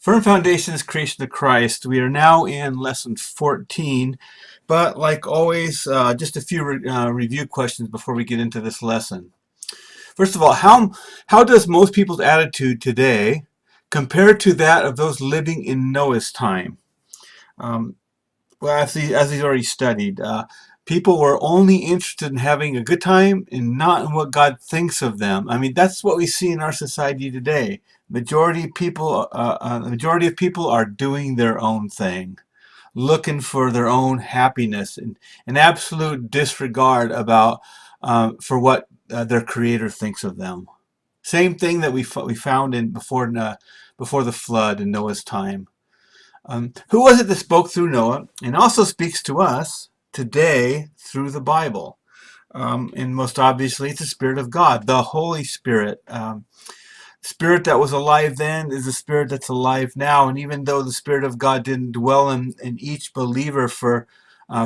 Firm Foundations, Creation of Christ. We are now in lesson 14, but like always, just a few review questions before we get into this lesson. First of all, how does most people's attitude today compare to that of those living in Noah's time? Um, well, as he's already studied, people were only interested in having a good time and not in what God thinks of them. I mean, that's what we see in our society today. The majority of people are doing their own thing, looking for their own happiness, and an absolute disregard about for what their Creator thinks of them. Same thing that we found in before the flood in Noah's time. Who was it that spoke through Noah and also speaks to us today through the Bible? And most obviously, it's the Spirit of God, the Holy Spirit. Spirit that was alive then is the Spirit that's alive now. And even though the Spirit of God didn't dwell in each believer for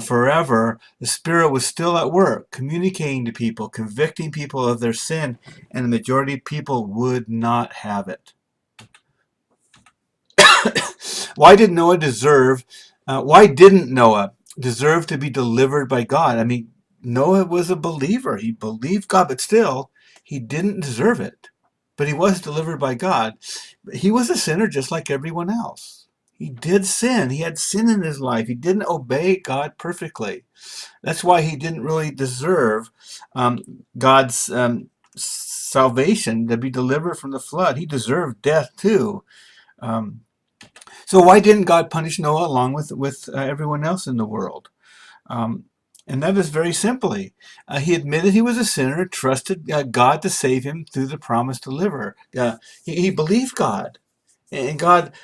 forever, the Spirit was still at work, communicating to people, convicting people of their sin, and the majority of people would not have it. Why didn't Noah deserve to be delivered by God? I mean, Noah was a believer. He believed God, but still, he didn't deserve it. But he was delivered by God. He was a sinner just like everyone else. He did sin. He had sin in his life. He didn't obey God perfectly. That's why he didn't really deserve God's salvation, to be delivered from the flood. He deserved death too. So why didn't God punish Noah along with everyone else in the world? And that is very simply, he admitted he was a sinner, trusted God to save him through the promised deliverer. He believed God, and God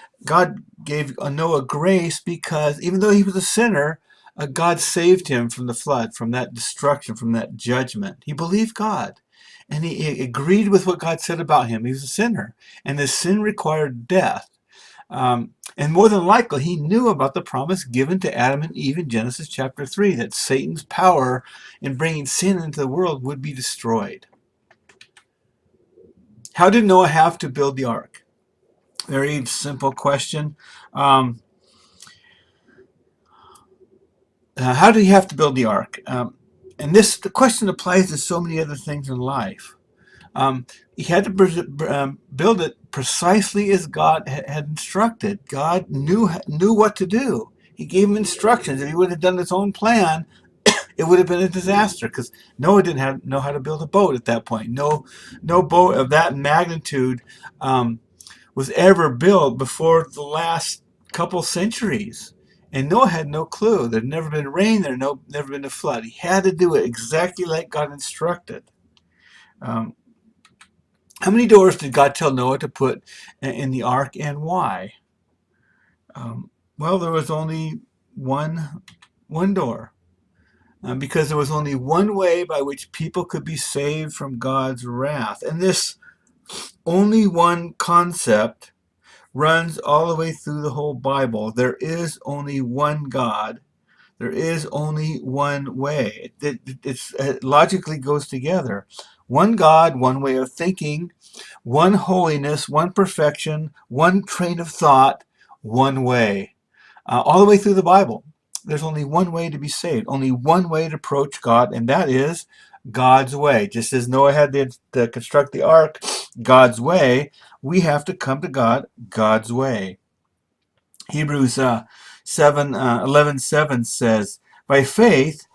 gave Noah grace because even though he was a sinner, God saved him from the flood, from that destruction, from that judgment. He believed God, and he agreed with what God said about him. He was a sinner, and his sin required death. And more than likely, he knew about the promise given to Adam and Eve in Genesis chapter 3, that Satan's power in bringing sin into the world would be destroyed. How did Noah have to build the ark? Very simple question. How did he have to build the ark? And the question applies to so many other things in life. He had to build it precisely as God had instructed. God knew what to do. He gave him instructions. If he would have done his own plan, it would have been a disaster, because Noah didn't know how to build a boat at that point. No boat of that magnitude was ever built before the last couple centuries. And Noah had no clue. There'd never been rain. There'd never been a flood. He had to do it exactly like God instructed. How many doors did God tell Noah to put in the ark, and why? Well, there was only one door, because there was only one way by which people could be saved from God's wrath. And this only one concept runs all the way through the whole Bible. There is only one God. There is only one way. It logically goes together. One God, one way of thinking, one holiness, one perfection, one train of thought, one way. All the way through the Bible, there's only one way to be saved, only one way to approach God, and that is God's way. Just as Noah had to construct the ark God's way, we have to come to God God's way. Hebrews 11:7 says, By faith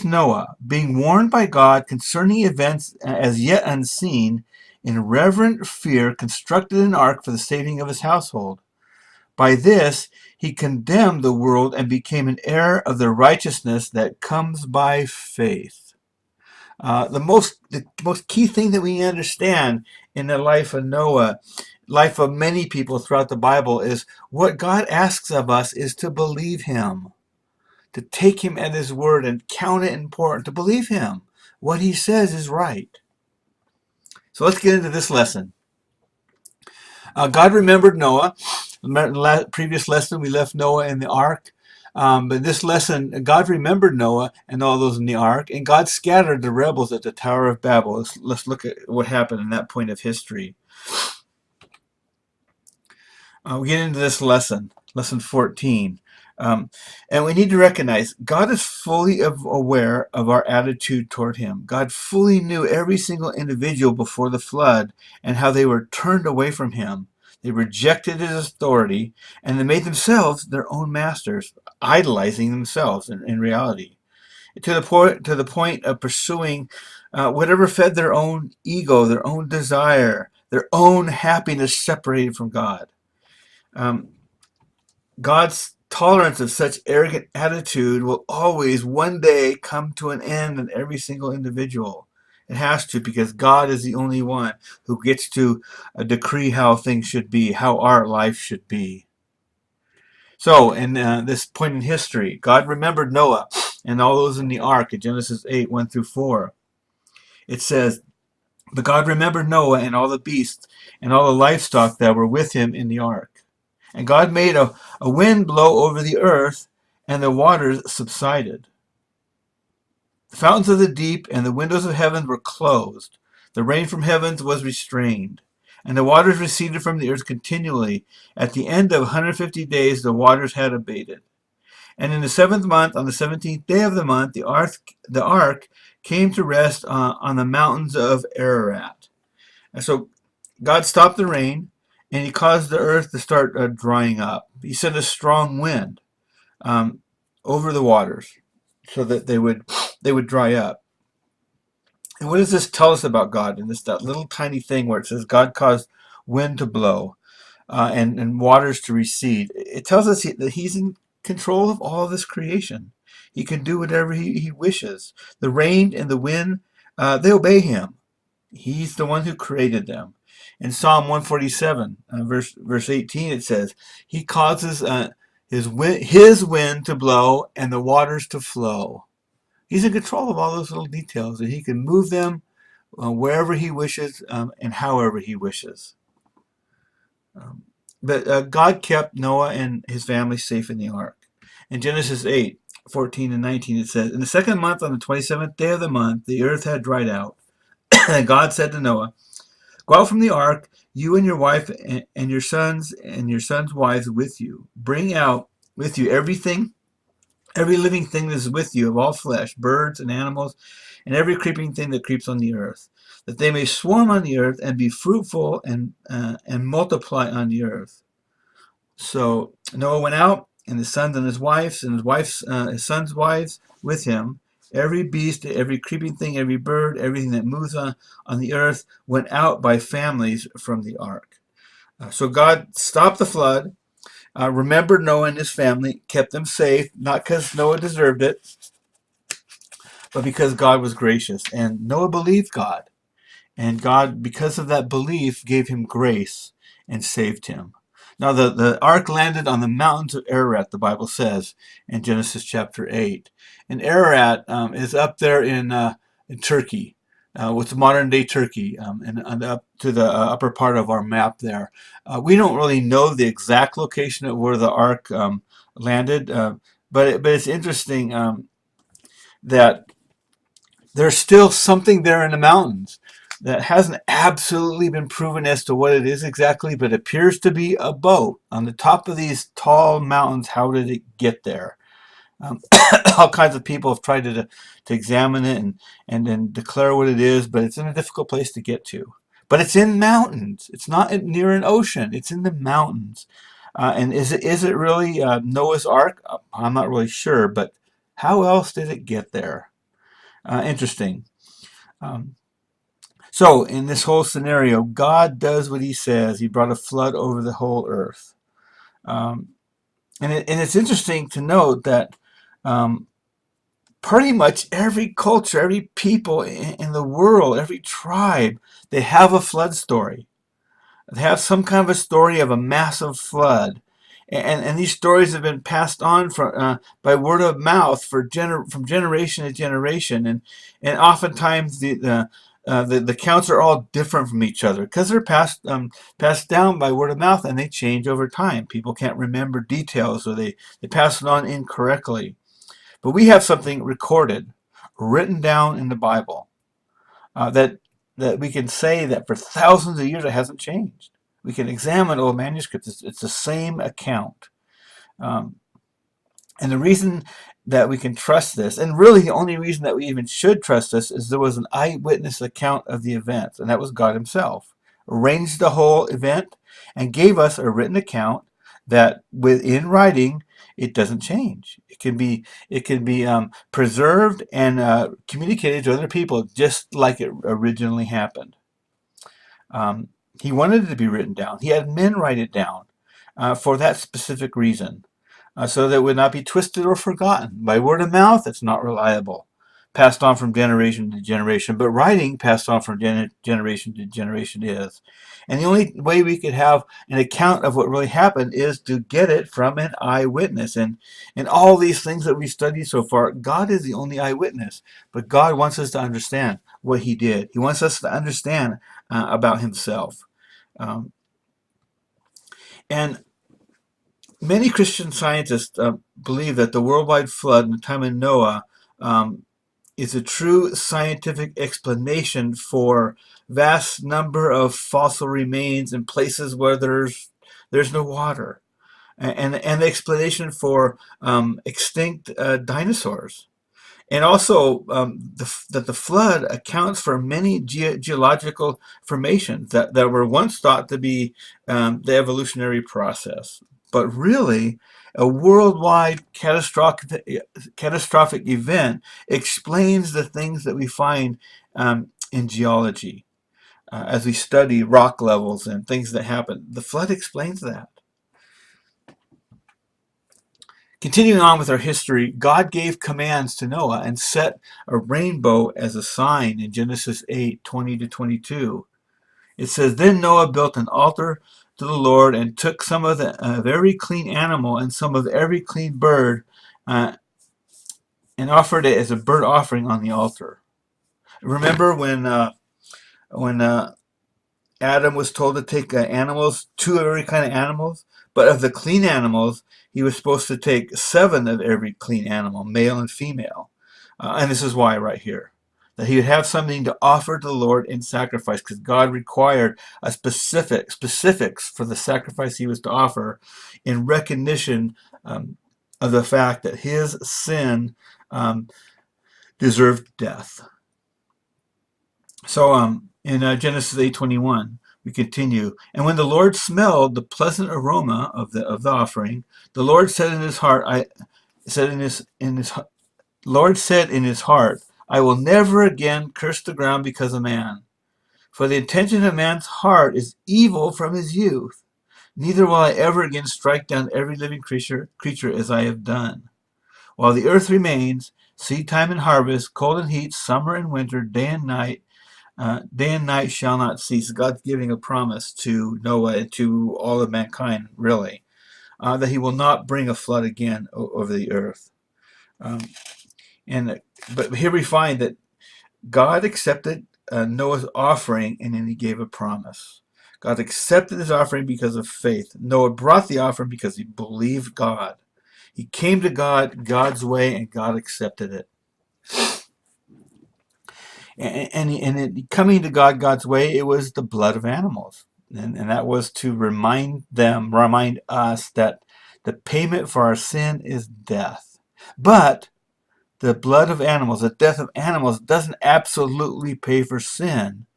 Noah, being warned by God concerning events as yet unseen, in reverent fear constructed an ark for the saving of his household. By this he condemned the world and became an heir of the righteousness that comes by faith. The most key thing that we understand in the life of Noah, life of many people throughout the Bible, is what God asks of us is to believe him, to take him at his word and count it important, to believe him. What he says is right. So let's get into this lesson. God remembered Noah. In the previous lesson, we left Noah in the ark. But this lesson, God remembered Noah and all those in the ark, and God scattered the rebels at the Tower of Babel. Let's look at what happened in that point of history. We get into this lesson 14. And we need to recognize God is fully aware of our attitude toward Him. God fully knew every single individual before the flood and how they were turned away from Him. They rejected His authority and they made themselves their own masters, idolizing themselves in reality, to the point of pursuing whatever fed their own ego, their own desire, their own happiness separated from God. Um, God's tolerance of such arrogant attitude will always one day come to an end in every single individual. It has to, because God is the only one who gets to decree how things should be, how our life should be. So, in this point in history, God remembered Noah and all those in the ark in Genesis 8, 1 through 4. It says, "But God remembered Noah and all the beasts and all the livestock that were with him in the ark. And God made a wind blow over the earth, and the waters subsided. The fountains of the deep and the windows of heaven were closed. The rain from heavens was restrained, and the waters receded from the earth continually. At the end of 150 days, the waters had abated. And in the 7th month, on the 17th day of the month, the ark came to rest on the mountains of Ararat." And so God stopped the rain, and He caused the earth to start drying up. He sent a strong wind um, over the waters so that they would dry up. And what does this tell us about God? And that little tiny thing where it says God caused wind to blow and waters to recede. It tells us that He's in control of all of this creation. He can do whatever he wishes. The rain and the wind, they obey Him. He's the one who created them. In Psalm 147, verse 18, it says, He causes his wind to blow and the waters to flow. He's in control of all those little details, and He can move them wherever He wishes and however He wishes. But God kept Noah and his family safe in the ark. In Genesis 8, 14 and 19, it says, "In the 2nd month, on the 27th day of the month, the earth had dried out. And God said to Noah, Go out from the ark, you and your wife and your sons wives with you. Bring out with you every living thing that is with you of all flesh, birds and animals, and every creeping thing that creeps on the earth, that they may swarm on the earth and be fruitful and multiply on the earth." So Noah went out, and his sons and his wives, his sons' wives with him. Every beast, every creeping thing, every bird, everything that moves on the earth went out by families from the ark. So God stopped the flood, remembered Noah and his family, kept them safe, not because Noah deserved it, but because God was gracious. And Noah believed God. And God, because of that belief, gave him grace and saved him. Now, the ark landed on the mountains of Ararat, the Bible says, in Genesis chapter 8. And Ararat is up there in Turkey, what's modern-day Turkey, and up to the upper part of our map there. We don't really know the exact location of where the ark landed, but it's interesting that there's still something there in the mountains that hasn't absolutely been proven as to what it is exactly, but appears to be a boat on the top of these tall mountains. How did it get there? All kinds of people have tried to examine it and then declare what it is, but it's in a difficult place to get to. But it's in mountains. It's not near an ocean. It's in the mountains. And is it really Noah's Ark? I'm not really sure, but how else did it get there? Interesting. So in this whole scenario, God does what He says. He brought a flood over the whole earth. And it's interesting to note that pretty much every culture, every people in the world, every tribe, they have a flood story. They have some kind of a story of a massive flood. And these stories have been passed on by word of mouth from generation to generation. And oftentimes the accounts are all different from each other because they're passed down by word of mouth, and they change over time. People can't remember details, or they pass it on incorrectly. But we have something recorded, written down in the Bible, that we can say that for thousands of years it hasn't changed. We can examine old manuscripts. It's the same account. Um, and the reason that we can trust this, and really the only reason that we even should trust this, is there was an eyewitness account of the event, and that was God himself. Arranged the whole event and gave us a written account that within writing it doesn't change. It can be preserved and communicated to other people just like it originally happened. Um, he wanted it to be written down. He had men write it down for that specific reason, so that it would not be twisted or forgotten. By word of mouth, it's not reliable, passed on from generation to generation, but writing passed on from generation to generation is. And the only way we could have an account of what really happened is to get it from an eyewitness. And all these things that we studied so far, God is the only eyewitness, but God wants us to understand what he did. He wants us to understand about himself. Um, and Many Christian scientists believe that the worldwide flood in the time of Noah is a true scientific explanation for vast number of fossil remains in places where there's no water, and the explanation for extinct dinosaurs. And also that the flood accounts for many geological formations that were once thought to be the evolutionary process. But really, a worldwide catastrophic event explains the things that we find in geology as we study rock levels and things that happen. The flood explains that. Continuing on with our history, God gave commands to Noah and set a rainbow as a sign in Genesis 8:20-22. It says, Then Noah built an altar to the Lord and took some of every clean animal and some of every clean bird and offered it as a burnt offering on the altar. Remember when Adam was told to take animals, 2 of every kind of animals, but of the clean animals, he was supposed to take 7 of every clean animal, male and female. And this is why right here, that he would have something to offer to the Lord in sacrifice, because God required a specifics for the sacrifice he was to offer in recognition of the fact that his sin deserved death. So in Genesis 8:21, we continue. And when the Lord smelled the pleasant aroma of the offering, the Lord said in his heart, Lord said in his heart, I will never again curse the ground because of man. For the intention of man's heart is evil from his youth. Neither will I ever again strike down every living creature as I have done. While the earth remains, seed time and harvest, cold and heat, summer and winter, day and night shall not cease. God's giving a promise to Noah and to all of mankind, really, that he will not bring a flood again over the earth. But here we find that God accepted Noah's offering, and then he gave a promise. God accepted his offering because of faith. Noah brought the offering because he believed God. He came to God God's way, and God accepted it. And coming to God God's way, it was the blood of animals. And that was to remind us that the payment for our sin is death. But the blood of animals, the death of animals, doesn't absolutely pay for sin,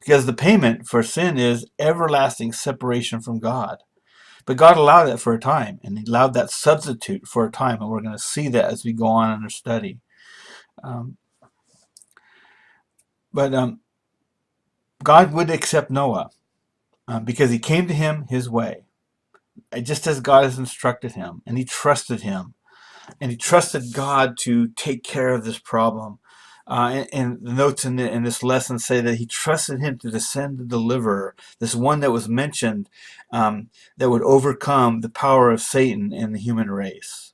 because the payment for sin is everlasting separation from God. But God allowed it for a time, and he allowed that substitute for a time, and we're going to see that as we go on in our study. But God would accept Noah because he came to him his way, just as God has instructed him, and he trusted him. And he trusted God to take care of this problem. And the notes in this lesson say that he trusted him to send the deliverer, this one that was mentioned, that would overcome the power of Satan in the human race.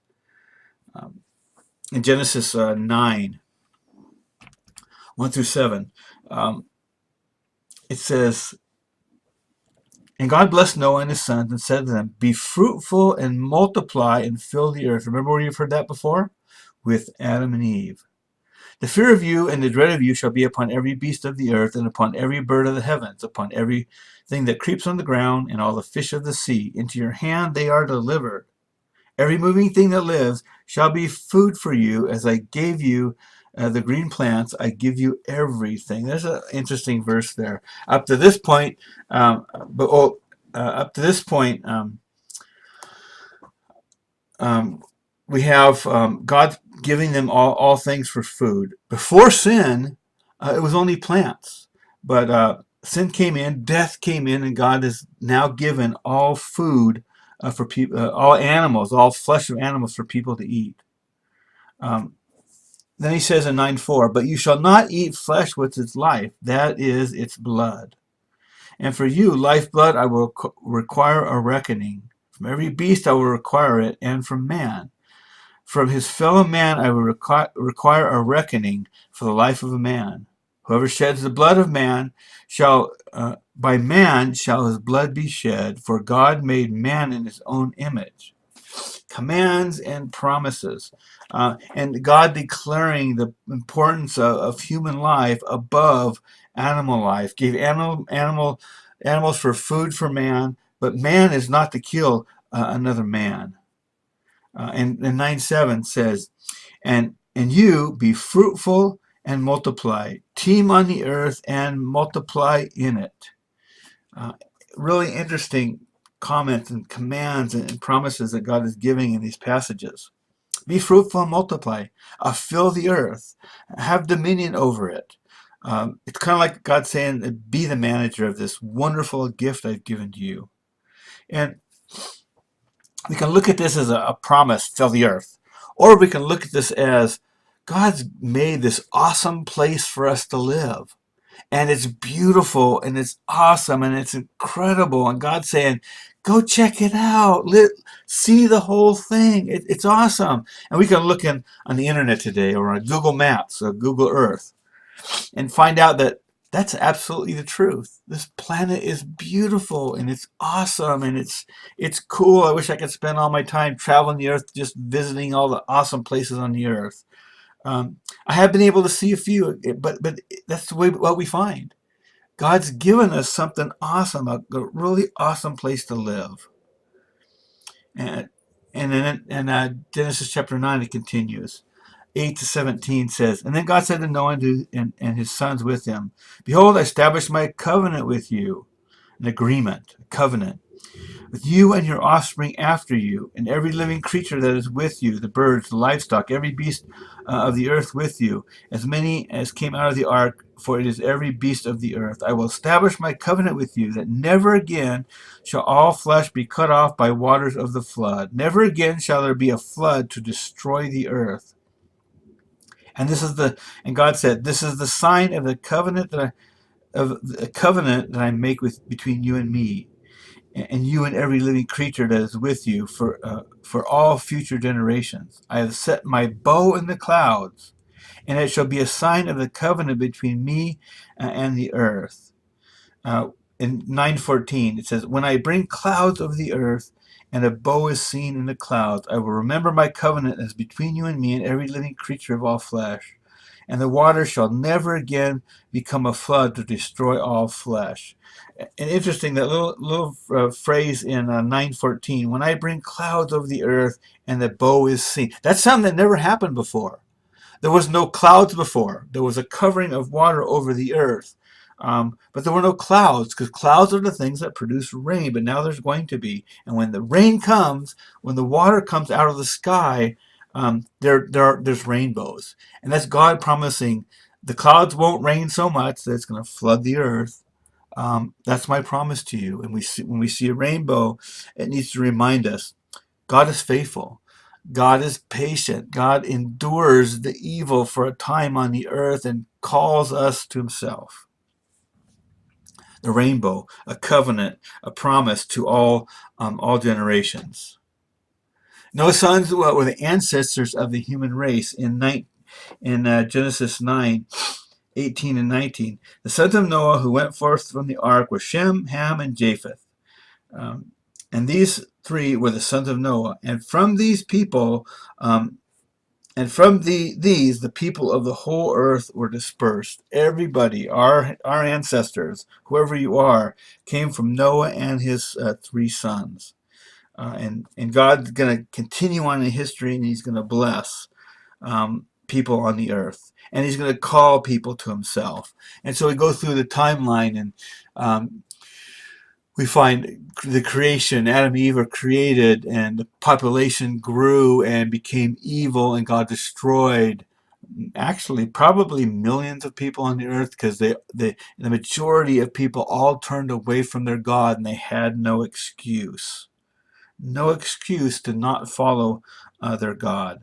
In Genesis 9, 1-7, it says, And God blessed Noah and his sons and said to them, Be fruitful and multiply and fill the earth. Remember where you've heard that before? With Adam and Eve. The fear of you and the dread of you shall be upon every beast of the earth, and upon every bird of the heavens, upon everything that creeps on the ground, and all the fish of the sea. Into your hand they are delivered. Every moving thing that lives shall be food for you, as I gave you the green plants, I give you everything. There's an interesting verse there. Up to this point, um, but oh, up to this point, um, we have God giving them all things for food. Before sin, it was only plants. But sin came in, death came in, and God has now given all food for people, all animals, all flesh of animals for people to eat. Then he says in 9:4, but you shall not eat flesh with its life, that is its blood. And for you, lifeblood, I will require a reckoning. From every beast I will require it, and from man. From his fellow man I will require a reckoning for the life of a man. Whoever sheds the blood of man shall, by man shall his blood be shed, for God made man in his own image. Commands and promises. And God declaring the importance of human life above animal life. Gave animals for food for man, but man is not to kill another man. And 9:7 says, and you be fruitful and multiply, teem on the earth and multiply in it. Really interesting comments and commands and promises that God is giving in these passages. Be fruitful and multiply, fill the earth, have dominion over it. It's kind of like God saying, be the manager of this wonderful gift I've given to you. And we can look at this as a promise, fill the earth. Or we can look at this as God's made this awesome place for us to live. And it's beautiful and it's awesome and it's incredible. And God's saying, go check it out. See the whole thing. It's awesome. And we can look on the internet today or on Google Maps or Google Earth and find out that that's absolutely the truth. This planet is beautiful and it's awesome and it's cool. I wish I could spend all my time traveling the earth, just visiting all the awesome places on the earth. I have been able to see a few, but that's the way what we find. God's given us something awesome, a really awesome place to live. And then in Genesis chapter 9 it continues. 8-17 says, and then God said to Noah and his sons with him, behold, I established my covenant with you, an agreement, a covenant, with you and your offspring after you, and every living creature that is with you, the birds, the livestock, every beast of the earth with you, as many as came out of the ark, for it is every beast of the earth. I will establish my covenant with you, that never again shall all flesh be cut off by waters of the flood. Never again shall there be a flood to destroy the earth. And God said, this is the sign of the covenant that I make between you and me, and you and every living creature that is with you for all future generations. I have set my bow in the clouds, and it shall be a sign of the covenant between me and the earth. In 9:14 it says, when I bring clouds over the earth, and a bow is seen in the clouds, I will remember my covenant as between you and me and every living creature of all flesh. And the water shall never again become a flood to destroy all flesh. And interesting, that little phrase in 9:14, when I bring clouds over the earth and the bow is seen. That's something that never happened before. There was no clouds before. There was a covering of water over the earth. But there were no clouds, because clouds are the things that produce rain, but now there's going to be. And when the rain comes, when the water comes out of the sky, there's rainbows. And that's God promising the clouds won't rain so much that it's going to flood the earth. That's my promise to you. And when we see a rainbow, it needs to remind us God is faithful. God is patient. God endures the evil for a time on the earth and calls us to himself. The rainbow, a covenant, a promise to all generations. Noah's sons were the ancestors of the human race. In Genesis 9:18 and 19, the sons of Noah who went forth from the ark were Shem, Ham, and Japheth. And these three were the sons of Noah. And from these people And from these, the people of the whole earth were dispersed. Everybody, our ancestors, whoever you are, came from Noah and his three sons. And God's going to continue on in history, and he's going to bless people on the earth. And he's going to call people to himself. And so we go through the timeline, and we find the creation. Adam and Eve are created, and the population grew and became evil, and God destroyed actually probably millions of people on the earth, because the majority of people all turned away from their God, and they had no excuse. No excuse to not follow their God.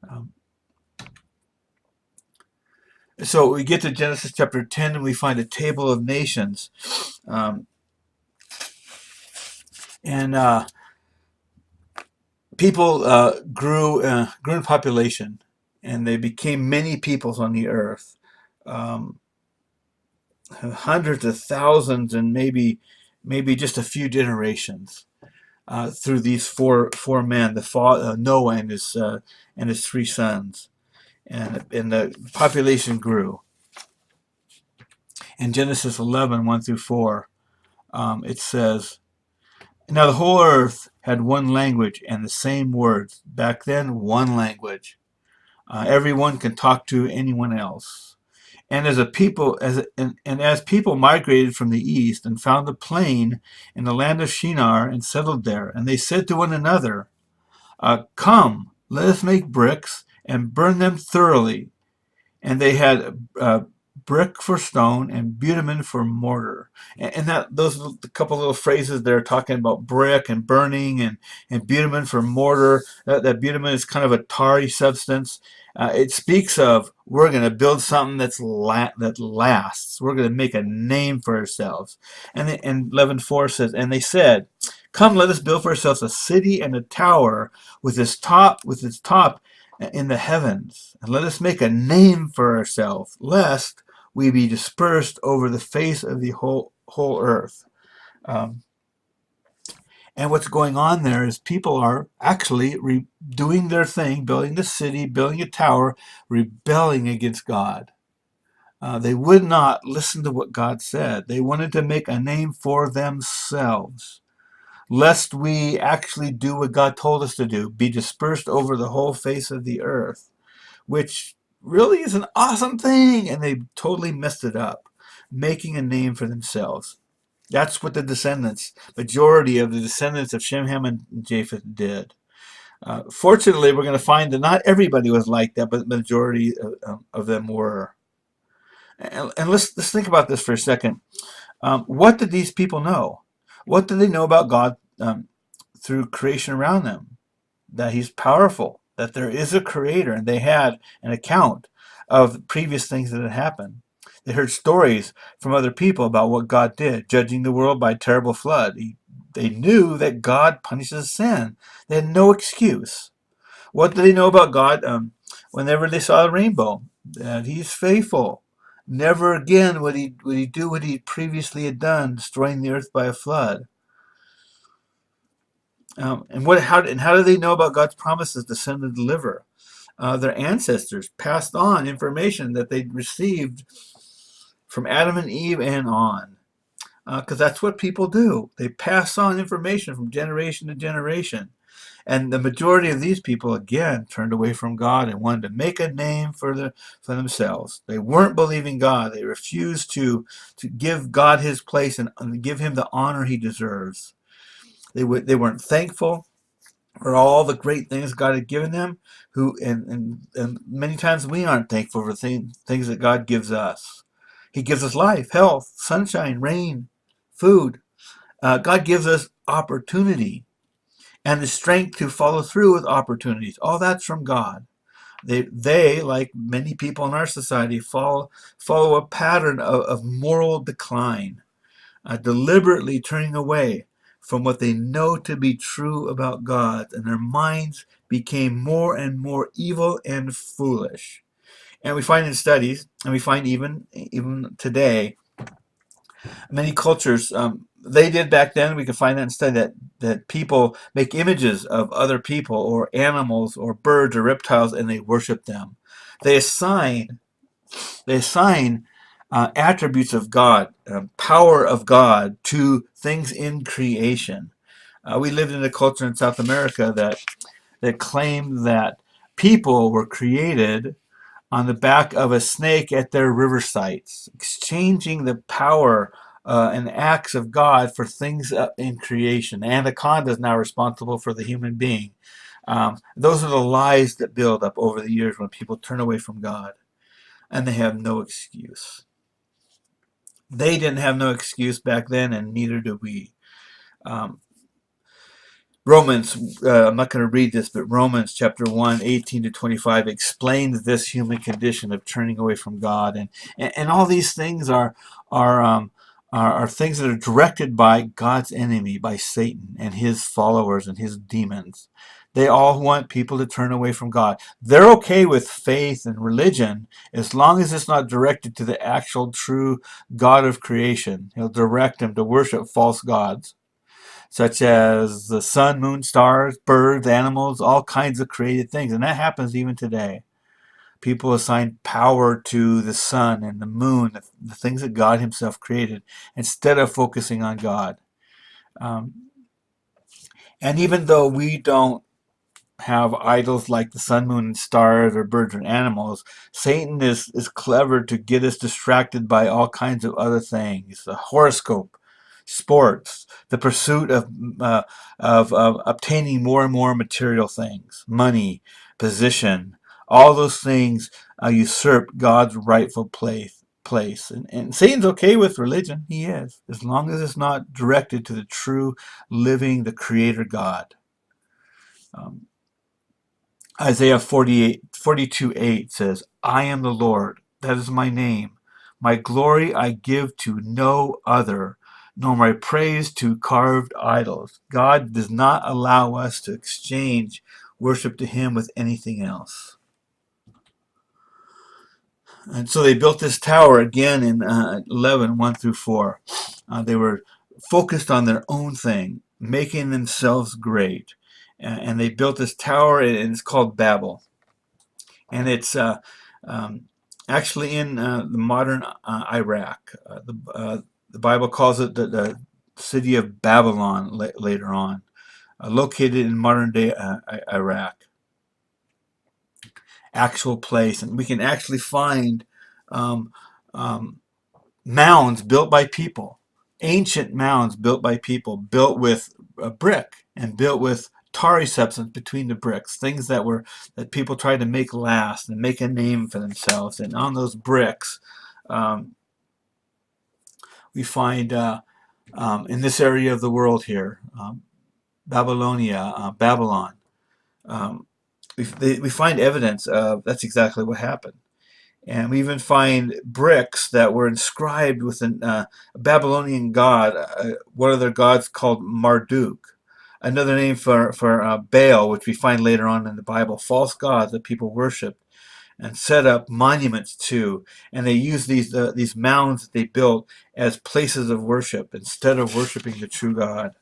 Um, so we get to Genesis chapter 10, and we find a table of nations. Um, and people grew in population, and they became many peoples on the earth, um, hundreds of thousands, and maybe just a few generations through these four men, Noah and his three sons, and the population grew. In Genesis 11, 1 through 4, it says, "Now the whole earth had one language and the same words." Back then, one language. Everyone can talk to anyone else. And as people migrated from the east and found a plain in the land of Shinar and settled there, and they said to one another, "Come, let us make bricks and burn them thoroughly." And they had brick for stone and bitumen for mortar. And that those are a couple little phrases there talking about brick and burning, and bitumen for mortar. That bitumen is kind of a tarry substance. It speaks of, we're going to build something that lasts. We're going to make a name for ourselves. And 11:4 says, "And they said, 'Come, let us build for ourselves a city and a tower with its top in the heavens, and let us make a name for ourselves, lest we be dispersed over the face of the whole earth." Um, and what's going on there is people are actually doing their thing, building the city, building a tower, rebelling against God. They would not listen to what God said. They wanted to make a name for themselves, lest we actually do what God told us to do, be dispersed over the whole face of the earth, which really is an awesome thing. And they totally messed it up, making a name for themselves. That's what the majority of the descendants of Shem, Ham, and Japheth did. Fortunately, we're going to find that not everybody was like that, but the majority of them were. And let's think about this for a second. What did these people know? What did they know about God through creation around them? That he's powerful, that there is a creator, and they had an account of previous things that had happened. They heard stories from other people about what God did, judging the world by a terrible flood. They knew that God punishes sin. They had no excuse. What did they know about God? Whenever they saw a rainbow, that he's faithful. Never again would he do what he previously had done, destroying the earth by a flood. How do they know about God's promises to send and deliver? Their ancestors passed on information that they'd received from Adam and Eve and on, because that's what people do. They pass on information from generation to generation. And the majority of these people, again, turned away from God and wanted to make a name for themselves. They weren't believing God. They refused to give God his place and give him the honor he deserves. They weren't thankful for all the great things God had given them. And many times we aren't thankful for things that God gives us. He gives us life, health, sunshine, rain, food. God gives us opportunity and the strength to follow through with opportunities. All that's from God. They, like many people in our society, follow a pattern of moral decline, deliberately turning away from what they know to be true about God, and their minds became more and more evil and foolish. And we find in studies, and we find even today, many cultures, they did back then, we can find that in study, that people make images of other people or animals or birds or reptiles, and they worship them. They assign attributes of God, power of God to things in creation. We lived in a culture in South America that claimed that people were created on the back of a snake at their river sites, exchanging the power and acts of God for things in creation. The anaconda is now responsible for the human being. Those are the lies that build up over the years when people turn away from God, and they have no excuse. They didn't have no excuse back then, and neither do we. Um, Romans, I'm not going to read this, but Romans chapter 1, 18 to 25 explains this human condition of turning away from God. And all these things are things that are directed by God's enemy, by Satan and his followers and his demons. They all want people to turn away from God. They're okay with faith and religion as long as it's not directed to the actual true God of creation. He'll direct them to worship false gods, such as the sun, moon, stars, birds, animals, all kinds of created things. And that happens even today. People assign power to the sun and the moon, the things that God himself created, instead of focusing on God. Um, and even though we don't have idols like the sun, moon, and stars, or birds and animals, Satan is clever to get us distracted by all kinds of other things. The horoscope, sports, the pursuit of obtaining more and more material things, money, position. All those things usurp God's rightful place. And Satan's okay with religion. He is, as long as it's not directed to the true, living, the creator God. Isaiah 42:8 says, I am the Lord, that is my name. My glory I give to no other, nor my praise to carved idols. God does not allow us to exchange worship to him with anything else. And so they built this tower again in 11, 1 through 4. They were focused on their own thing, making themselves great. And they built this tower, and it's called Babel. And it's actually in the modern Iraq. The Bible calls it the city of Babylon later on, located in modern day Iraq. Actual place, and we can actually find um, um, mounds built by people, ancient mounds built by people, built with brick and built with tarry substance between the bricks, things that people tried to make last and make a name for themselves. And on those bricks, we find in this area of the world here, Babylonia, Babylon. We find evidence of that's exactly what happened. And we even find bricks that were inscribed with a Babylonian god, one of their gods called Marduk. Another name for Baal, which we find later on in the Bible, false gods that people worshiped and set up monuments to. And they used these mounds that they built as places of worship instead of worshiping the true God.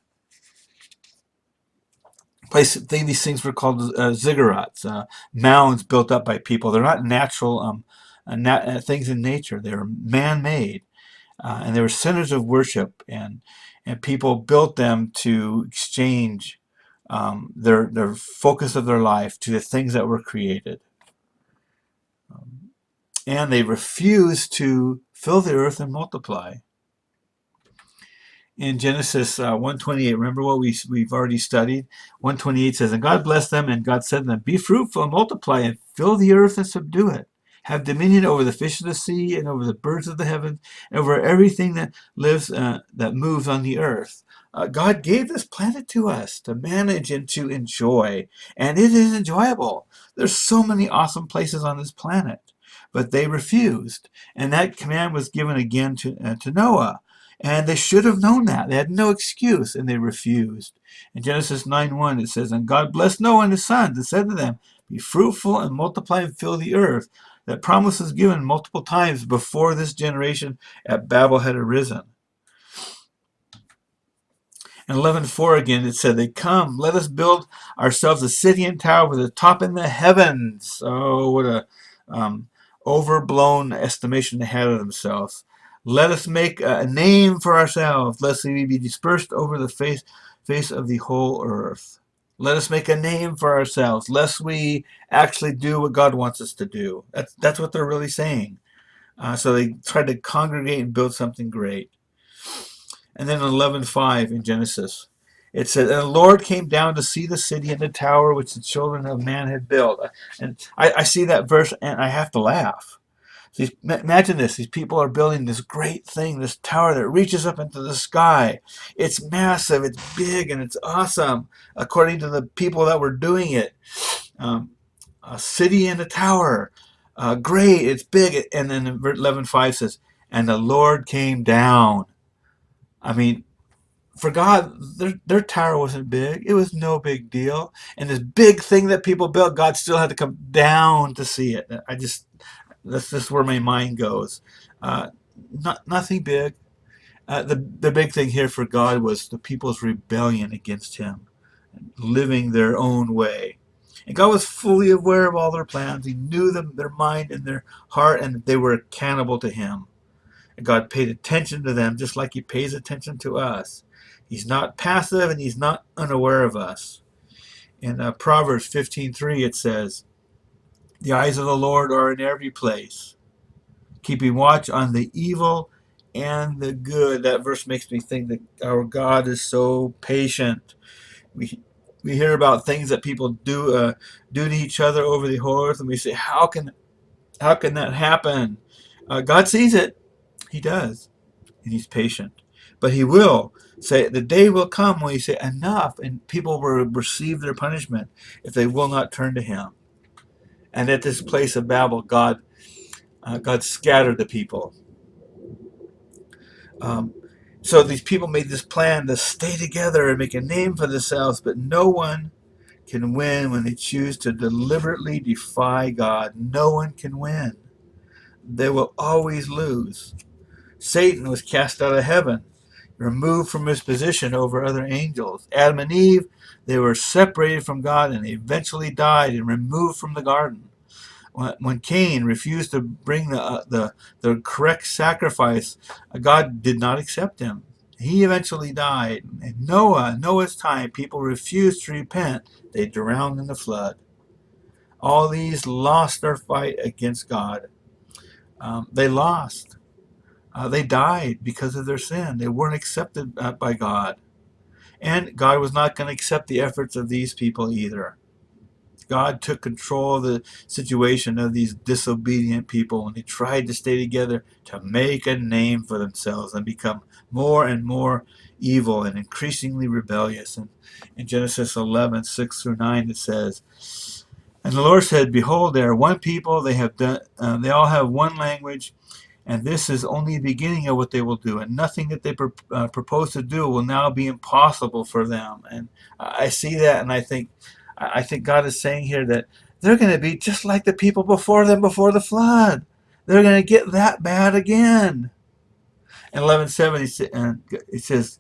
These things were called ziggurats, mounds built up by people. They're not natural things in nature. They were man-made, and they were centers of worship, and people built them to exchange their focus of their life to the things that were created. And they refused to fill the earth and multiply. In Genesis 1:28, remember what we've already studied? 1:28 says, and God blessed them, and God said to them, be fruitful and multiply, and fill the earth and subdue it. Have dominion over the fish of the sea, and over the birds of the heavens, and over everything that lives, that moves on the earth. God gave this planet to us to manage and to enjoy, and it is enjoyable. There's so many awesome places on this planet, but they refused, and that command was given again to Noah. And they should have known that. They had no excuse, and they refused. In Genesis 9:1, it says, and God blessed Noah and his sons, and said to them, be fruitful and multiply and fill the earth. That promise was given multiple times before this generation at Babel had arisen. In 11:4 again, it said, "They come, let us build ourselves a city and tower with a top in the heavens." Oh, what a um, overblown estimation they had of themselves. "Let us make a name for ourselves, lest we be dispersed over the face of the whole earth." Let us make a name for ourselves, lest we actually do what God wants us to do. That's what they're really saying. So they tried to congregate and build something great. And then in 11:5 in Genesis, it says, "And the Lord came down to see the city and the tower which the children of man had built." And I see that verse and I have to laugh. So imagine this. These people are building this great thing, this tower that reaches up into the sky. It's massive, it's big, and it's awesome, according to the people that were doing it. Um, a city and a tower. Great, it's big. And then 11:5 says, "And the Lord came down." I mean, for God, their tower wasn't big. It was no big deal. And this big thing that people built, God still had to come down to see it. That's just where my mind goes. Nothing big. The big thing here for God was the people's rebellion against Him, living their own way. And God was fully aware of all their plans. He knew them, their mind and their heart, and they were accountable to Him. And God paid attention to them just like He pays attention to us. He's not passive and He's not unaware of us. In Proverbs 15:3 it says, "The eyes of the Lord are in every place, keeping watch on the evil and the good." That verse makes me think that our God is so patient. We we hear about things that people do to each other over the earth, and we say, how can that happen? God sees it. He does, and He's patient. But He will say, the day will come when He say enough, and people will receive their punishment if they will not turn to Him. And at this place of Babel, God scattered the people. So these people made this plan to stay together and make a name for themselves, but no one can win when they choose to deliberately defy God. No one can win. They will always lose. Satan was cast out of heaven, removed from his position over other angels. Adam and Eve, they were separated from God and they eventually died and removed from the garden. When Cain refused to bring the correct sacrifice, God did not accept him. He eventually died. In Noah's time, people refused to repent. They drowned in the flood. All these lost their fight against God. They lost. They died because of their sin. They weren't accepted by God. And God was not going to accept the efforts of these people either. God took control of the situation of these disobedient people when they tried to stay together to make a name for themselves and become more and more evil and increasingly rebellious. And in Genesis 11:6-9, it says, "And the Lord said, Behold, they are one people. They all have one language. And this is only the beginning of what they will do. And nothing that they propose to do will now be impossible for them." And I see that, and I think God is saying here that they're going to be just like the people before them before the flood. They're going to get that bad again. In 11:7, it says,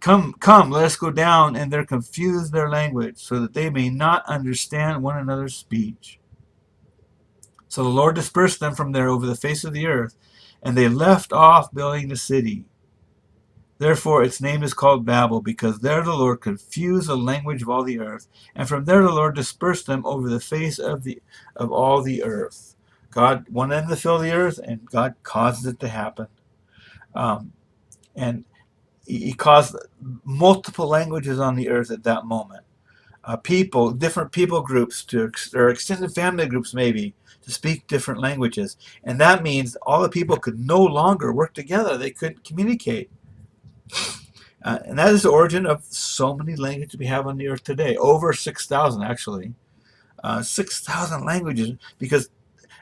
Come, let us go down, and they're confused their language, so that they may not understand one another's speech. So the Lord dispersed them from there over the face of the earth, and they left off building the city. Therefore its name is called Babel, because there the Lord confused the language of all the earth, and from there the Lord dispersed them over the face of all the earth. God wanted them to fill the earth, and God caused it to happen. And He caused multiple languages on the earth at that moment. Different people groups, or extended family groups maybe, to speak different languages. And that means all the people could no longer work together. They couldn't communicate. And that is the origin of so many languages we have on the earth today. Over 6,000 actually. 6,000 languages, because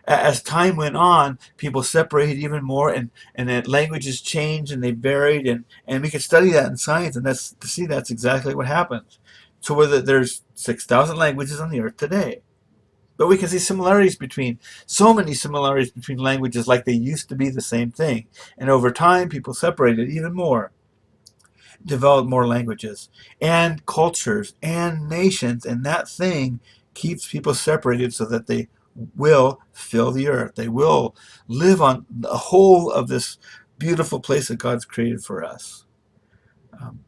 as time went on, people separated even more, and then languages changed and they varied, and we can study that in science, and that's exactly what happens. So whether there's 6,000 languages on the earth today. But we can see so many similarities between languages, like they used to be the same thing. And over time, people separated even more. develop more languages and cultures and nations, and that thing keeps people separated so that they will fill the earth. They will live on the whole of this beautiful place that God's created for us. Um,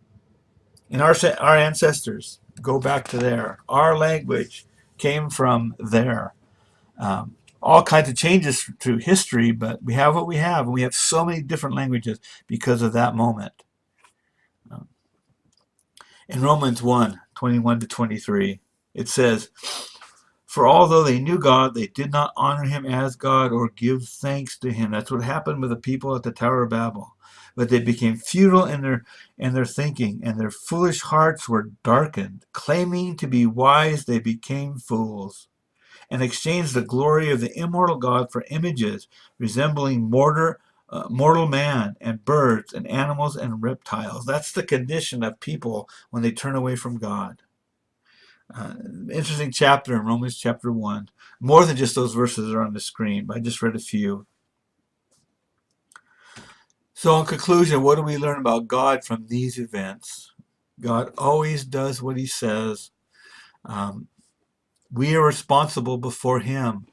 and our ancestors go back to there. Our language came from there. Um, all kinds of changes through history, but we have what we have, and we have so many different languages because of that moment. Um, in Romans 1:21 to 23, it says, "For although they knew God, they did not honor him as God or give thanks to him." That's what happened with the people at the Tower of Babel. But they became futile in their thinking, and their foolish hearts were darkened. Claiming to be wise, they became fools, and exchanged the glory of the immortal God for images resembling mortal man and birds and animals and reptiles. That's the condition of people when they turn away from God. Interesting chapter in Romans chapter 1. More than just those verses that are on the screen, but I just read a few. So in conclusion, what do we learn about God from these events? God always does what he says. We are responsible before him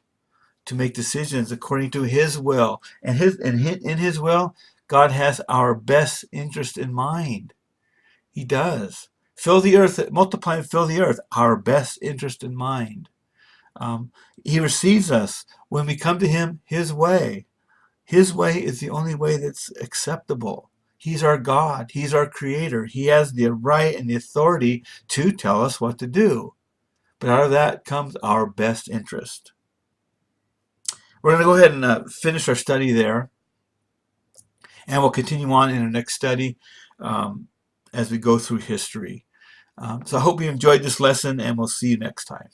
to make decisions according to his will. And in his will, God has our best interest in mind. He does. Fill the earth, multiply and fill the earth, our best interest in mind. He receives us when we come to him his way. His way is the only way that's acceptable. He's our God. He's our creator. He has the right and the authority to tell us what to do. But out of that comes our best interest. We're going to go ahead and finish our study there. And we'll continue on in our next study as we go through history. So I hope you enjoyed this lesson, and we'll see you next time.